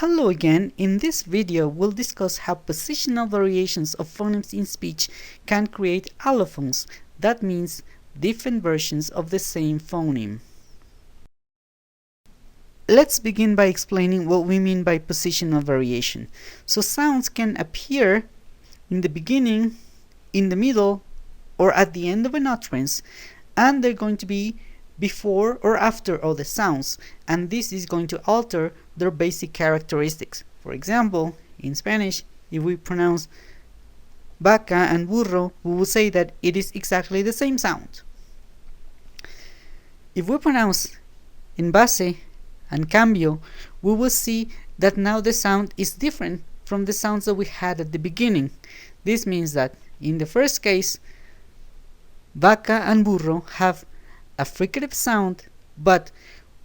Hello again. In this video we'll discuss how positional variations of phonemes in speech can create allophones. That means different versions of the same phoneme. Let's begin by explaining what we mean by positional variation. So sounds can appear in the beginning, in the middle, or at the end of an utterance, and they're going to be before or after other sounds, and this is going to alter their basic characteristics. For example, in Spanish, if we pronounce vaca and burro, we will say that it is exactly the same sound. If we pronounce en base and cambio, we will see that now the sound is different from the sounds that we had at the beginning. This means that in the first case, vaca and burro have a fricative sound, but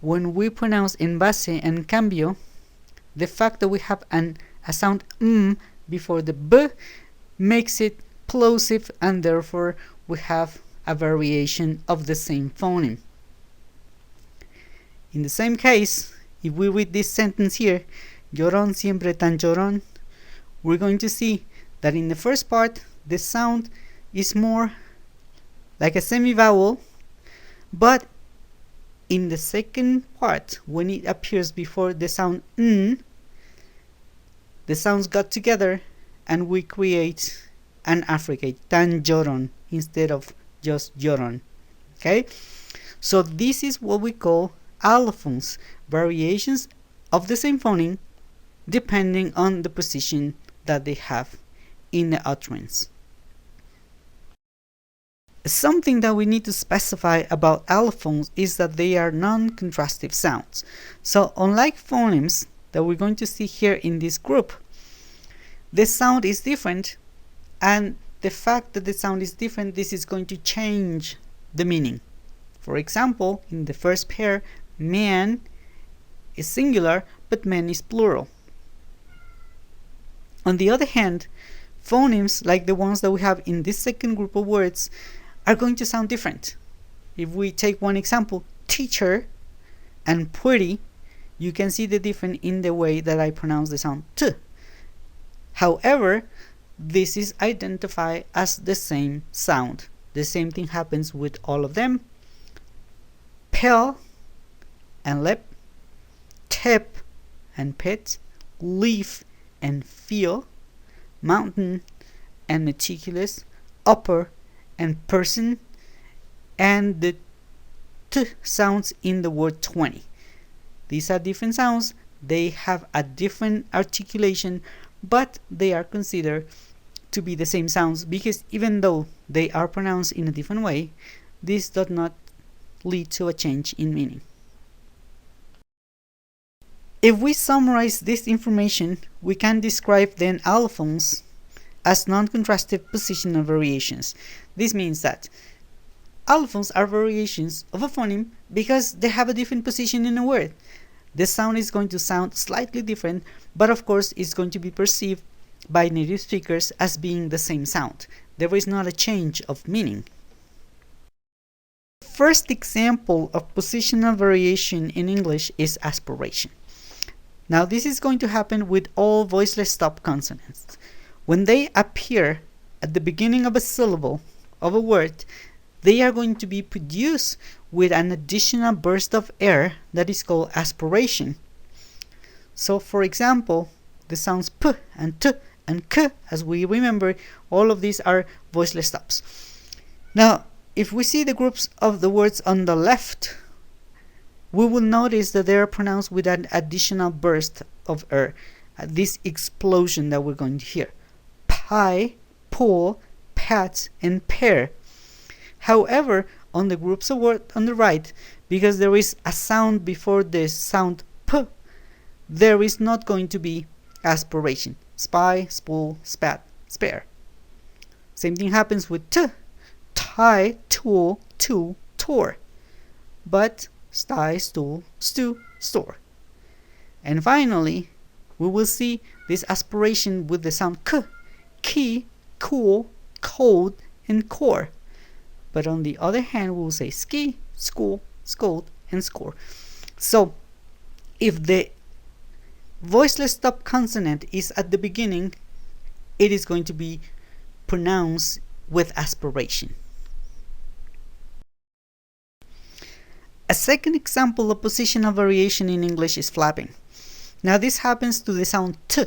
when we pronounce en base and cambio, the fact that we have a sound before the b makes it plosive, and therefore we have a variation of the same phoneme. In the same case, if we read this sentence here, llorón siempre tan llorón, we're going to see that in the first part the sound is more like a semi-vowel, but in the second part, when it appears before the sound n, the sounds got together and we create an affricate, tan llorón, instead of just llorón. Okay, so this is what we call allophones, variations of the same phoneme depending on the position that they have in the utterance. Something that we need to specify about allophones is that they are non-contrastive sounds. So unlike phonemes that we're going to see here in this group, the sound is different, and the fact that the sound is different, this is going to change the meaning. For example, in the first pair, man is singular, but men is plural. On the other hand, phonemes like the ones that we have in this second group of words are going to sound different. If we take one example, teacher and pretty, you can see the difference in the way that I pronounce the sound t. However, this is identified as the same sound. The same thing happens with all of them. Pale and lip, tip and pit, leaf and feel, mountain and meticulous, upper and person, and the t sounds in the word 20. These are different sounds, they have a different articulation, but they are considered to be the same sounds because even though they are pronounced in a different way, this does not lead to a change in meaning. If we summarize this information, we can describe then allophones as non-contrastive positional variations. This means that allophones are variations of a phoneme because they have a different position in a word. The sound is going to sound slightly different, but of course it's going to be perceived by native speakers as being the same sound. There is not a change of meaning. First example of positional variation in English is aspiration. Now this is going to happen with all voiceless stop consonants. When they appear at the beginning of a syllable of a word, they are going to be produced with an additional burst of air that is called aspiration. So for example, the sounds p and t and k, as we remember, all of these are voiceless stops. Now, if we see the groups of the words on the left, we will notice that they are pronounced with an additional burst of air, this explosion that we're going to hear. Pie, pull, pat, and pear. However, on the groups of words on the right, because there is a sound before the sound p, there is not going to be aspiration. Spy, spool, spat, spare. Same thing happens with t, tie, tool, to, tore. But sty, stool, stew, store. And finally, we will see this aspiration with the sound k, key, cool, cold, and core. But on the other hand, we will say ski, school, scold, and score. So if the voiceless stop consonant is at the beginning, it is going to be pronounced with aspiration. A second example of positional variation in English is flapping. Now this happens to the sound t.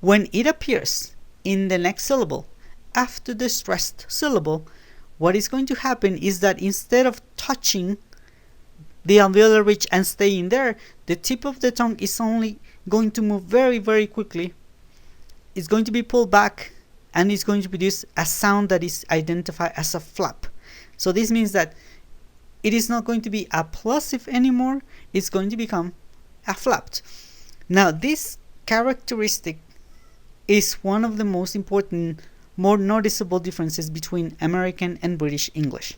When it appears in the next syllable after the stressed syllable, what is going to happen is that instead of touching the alveolar ridge and staying there, the tip of the tongue is only going to move very, very quickly. It's going to be pulled back and it's going to produce a sound that is identified as a flap. So this means that it is not going to be a plosive anymore, it's going to become a flapped. Now this characteristic is one of the most important, more noticeable differences between American and British English.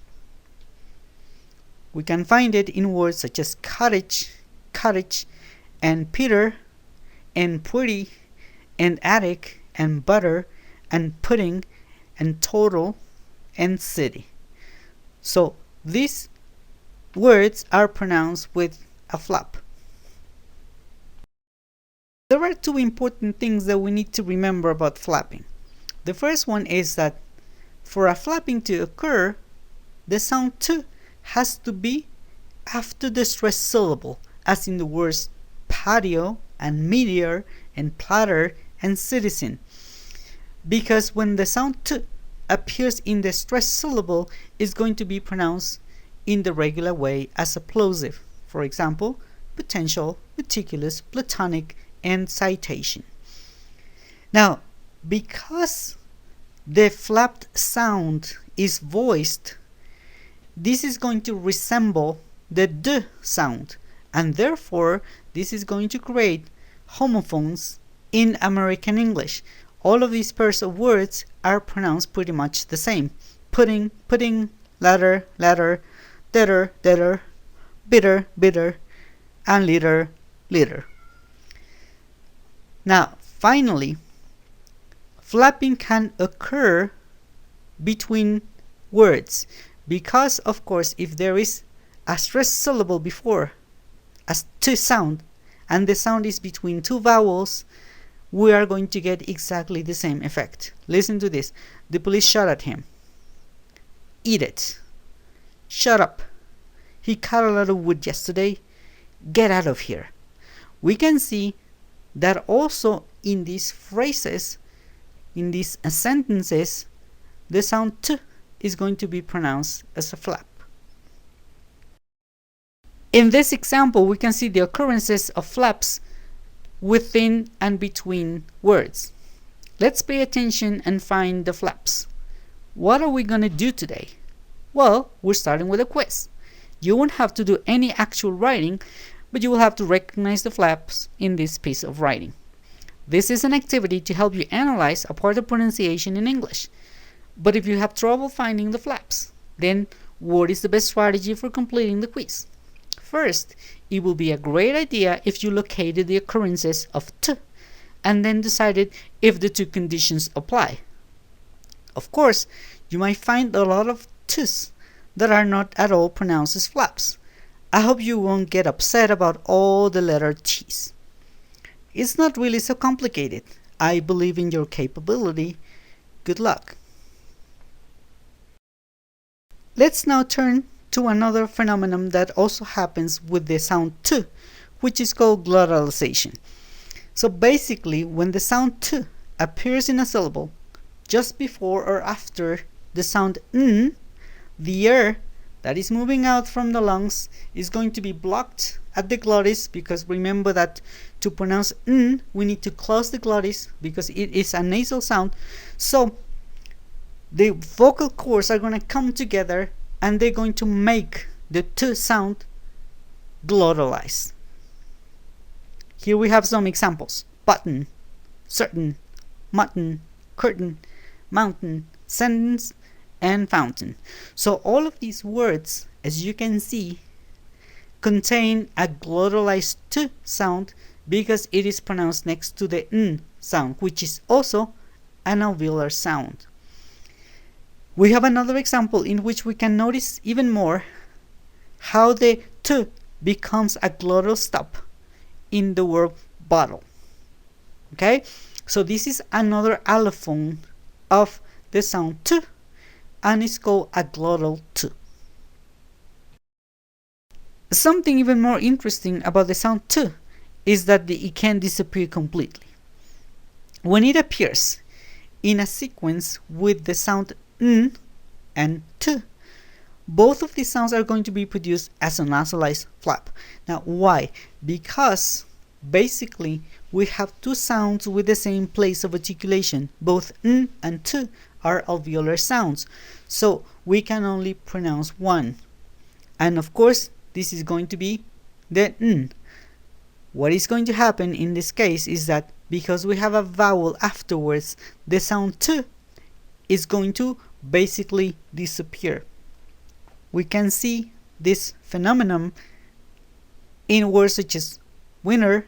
We can find it in words such as cottage, and Peter, and pretty, and attic, and butter, and pudding, and total, and city. So these words are pronounced with a flap. There are two important things that we need to remember about flapping. The first one is that for a flapping to occur, the sound t has to be after the stressed syllable, as in the words patio and meteor and platter and citizen. Because when the sound t appears in the stressed syllable, it's going to be pronounced in the regular way as a plosive. For example, potential, meticulous, platonic, and citation. Now, because the flapped sound is voiced, this is going to resemble the d sound, and therefore this is going to create homophones in American English. All of these pairs of words are pronounced pretty much the same. Pudding, pudding, ladder, ladder, deader, deader, bitter, bitter, and liter, liter. Now, finally, flapping can occur between words because, of course, if there is a stressed syllable before a t sound and the sound is between two vowels, we are going to get exactly the same effect. Listen to this. The police shot at him. Eat it. Shut up. He cut a lot of wood yesterday. Get out of here. We can see that also in these phrases, in these sentences, the sound t is going to be pronounced as a flap. In this example, we can see the occurrences of flaps within and between words. Let's pay attention and find the flaps. What are we going to do today? Well, we're starting with a quiz. You won't have to do any actual writing, but you will have to recognize the flaps in this piece of writing. This is an activity to help you analyze a part of pronunciation in English. But if you have trouble finding the flaps, then what is the best strategy for completing the quiz? First, it will be a great idea if you located the occurrences of t and then decided if the two conditions apply. Of course, you might find a lot of t's that are not at all pronounced as flaps. I hope you won't get upset about all the letter t's. It's not really so complicated. I believe in your capability. Good luck. Let's now turn to another phenomenon that also happens with the sound t, which is called glottalization. So basically, when the sound t appears in a syllable just before or after the sound n, the air that is moving out from the lungs is going to be blocked at the glottis, because remember that to pronounce n we need to close the glottis because it is a nasal sound. So the vocal cords are going to come together and they're going to make the t sound glottalize. Here we have some examples: button, certain, mutton, curtain, mountain, sentence, and fountain. So all of these words, as you can see, contain a glottalized t sound because it is pronounced next to the n sound, which is also an alveolar sound. We have another example in which we can notice even more how the t becomes a glottal stop in the word bottle. Okay, so this is another allophone of the sound t, and it's called a glottal t. Something even more interesting about the sound t is that it can disappear completely. When it appears in a sequence with the sound n and t, both of these sounds are going to be produced as a nasalized flap. Now, why? Because basically we have two sounds with the same place of articulation. Both n and t are alveolar sounds, so we can only pronounce one. And of course, this is going to be the n. What is going to happen in this case is that because we have a vowel afterwards, the sound t is going to basically disappear. We can see this phenomenon in words such as winner,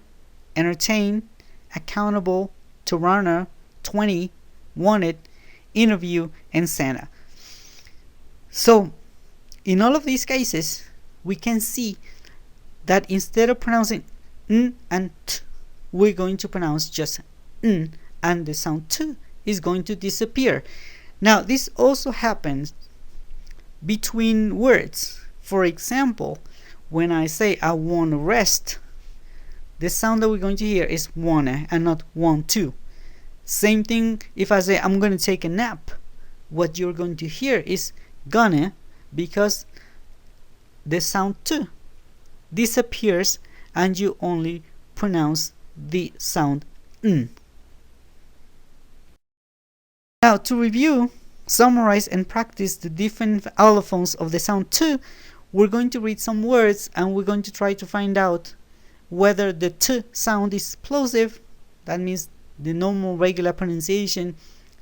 entertain, accountable, to runner, 20, wanted, interview, and Santa. So, in all of these cases, we can see that instead of pronouncing n and t, we're going to pronounce just n, and the sound t is going to disappear. Now, this also happens between words. For example, when I say I want to rest, the sound that we're going to hear is wanna and not want to. Same thing if I say I'm going to take a nap. What you're going to hear is gonna, because the sound t disappears and you only pronounce the sound n. Now, to review, summarize, and practice the different allophones of the sound t, we're going to read some words and we're going to try to find out whether the t sound is plosive, that means the normal regular pronunciation,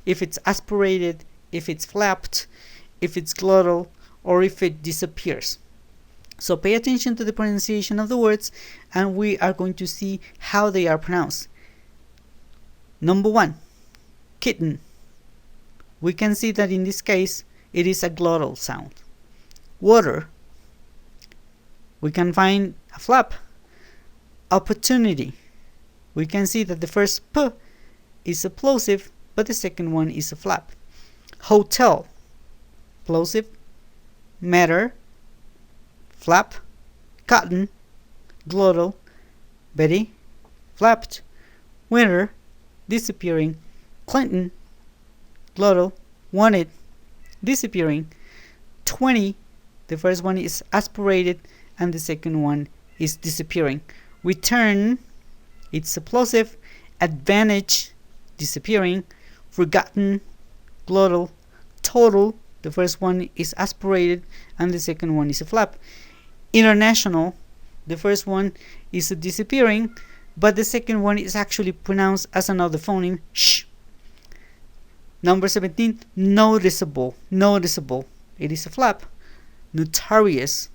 if it's aspirated, if it's flapped, if it's glottal, or if it disappears. So pay attention to the pronunciation of the words and we are going to see how they are pronounced. Number 1, kitten. We can see that in this case it is a glottal sound. Water. We can find a flap. Opportunity. We can see that the first p is a plosive, but the second one is a flap. Hotel. Plosive. Matter. Flap. Cotton. Glottal. Betty. Flapped. Winter. Disappearing. Clinton. Glottal. Wanted. Disappearing. 20. The first one is aspirated and the second one is disappearing. Return. It's a plosive. Advantage. Disappearing. Forgotten. Glottal. Total. The first one is aspirated and the second one is a flap. International. The first one is a disappearing, but the second one is actually pronounced as another phoneme, sh. Number 17, noticeable. Noticeable. It is a flap. Notorious.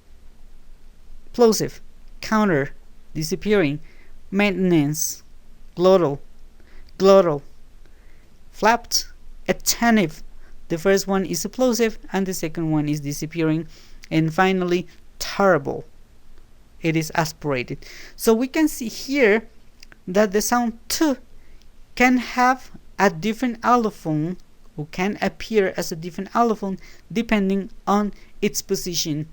Plosive. Counter. Disappearing. Maintenance. Glottal. Glottal. Flapped. Attentive. The first one is a plosive and the second one is disappearing. And finally, terrible. It is aspirated. So we can see here that the sound t can have a different allophone, or can appear as a different allophone depending on its position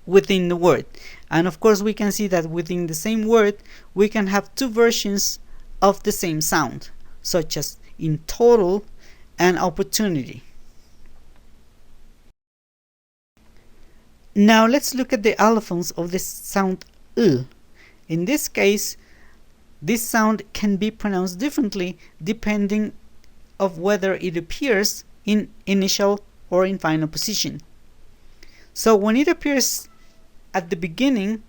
within the word. And of course we can see that within the same word we can have two versions of the same sound, such as in total and opportunity. Now let's look at the allophones of the sound l. In this case, this sound can be pronounced differently depending of whether it appears in initial or in final position. So when it appears at the beginning,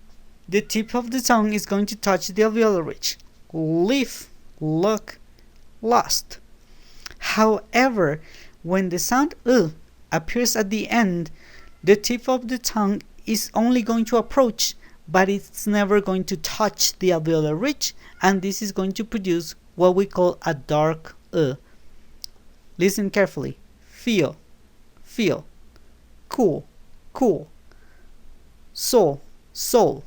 the tip of the tongue is going to touch the alveolar ridge. Leaf, look, lost. However, when the sound l appears at the end, the tip of the tongue is only going to approach, but it's never going to touch the alveolar ridge, and this is going to produce what we call a dark Listen carefully. Feel, feel. Cool, cool. Soul, soul.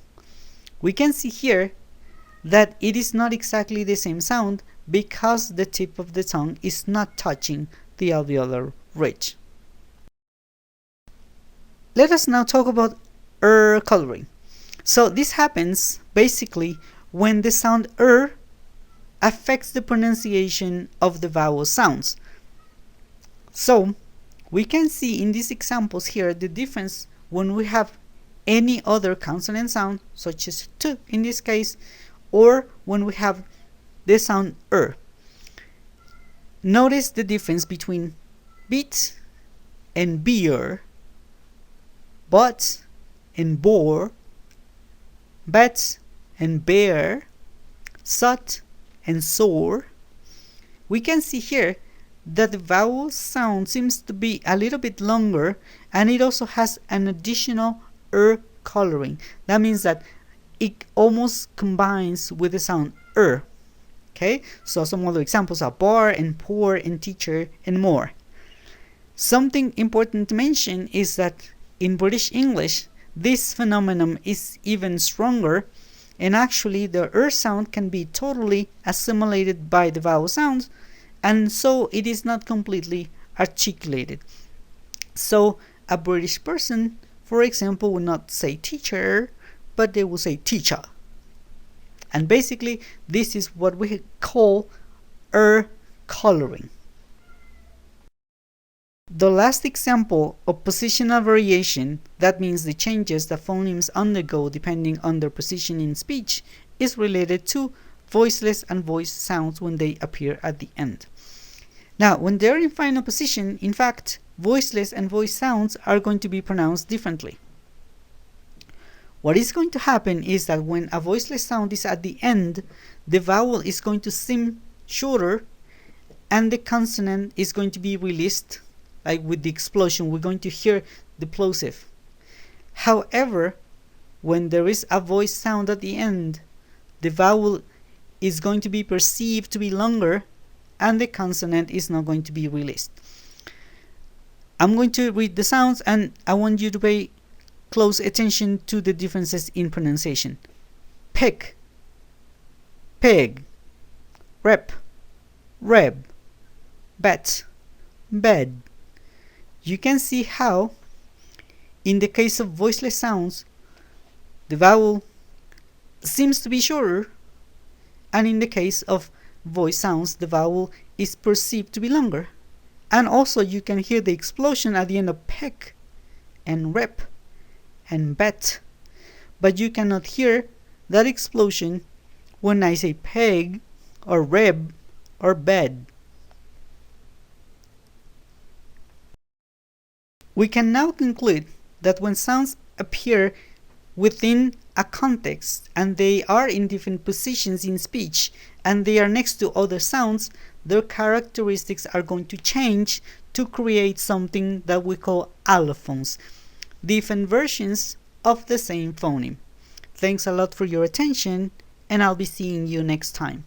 We can see here that it is not exactly the same sound because the tip of the tongue is not touching the alveolar ridge. Let us now talk about coloring. So this happens basically when the sound affects the pronunciation of the vowel sounds. So we can see in these examples here the difference when we have any other consonant sound, such as t in this case, or when we have the sound Notice the difference between beat and beer, but and bore, bet and bear, sot and sore. We can see here that the vowel sound seems to be a little bit longer, and it also has an additional coloring. That means that it almost combines with the sound Okay, so some other examples are bar and poor and teacher and more. Something important to mention is that in British English, this phenomenon is even stronger, and actually the sound can be totally assimilated by the vowel sounds, and so it is not completely articulated. So a British person, for example, will not say teacher, but they will say teacher. And basically, this is what we call coloring. The last example of positional variation, that means the changes that phonemes undergo depending on their position in speech, is related to voiceless and voice sounds when they appear at the end. Now, when they're in final position, in fact, voiceless and voice sounds are going to be pronounced differently. What is going to happen is that when a voiceless sound is at the end, the vowel is going to seem shorter and the consonant is going to be released, like with the explosion. We're going to hear the plosive. However, when there is a voice sound at the end, the vowel is going to be perceived to be longer and the consonant is not going to be released. I'm going to read the sounds and I want you to pay close attention to the differences in pronunciation. Pick, pig, rep, reb, bet, bed. You can see how in the case of voiceless sounds the vowel seems to be shorter, and in the case of voice sounds the vowel is perceived to be longer. And also you can hear the explosion at the end of peck and rep and bet, but you cannot hear that explosion when I say peg or reb or bed. We can now conclude that when sounds appear within a context and they are in different positions in speech and they are next to other sounds, their characteristics are going to change to create something that we call allophones, different versions of the same phoneme. Thanks a lot for your attention, and I'll be seeing you next time.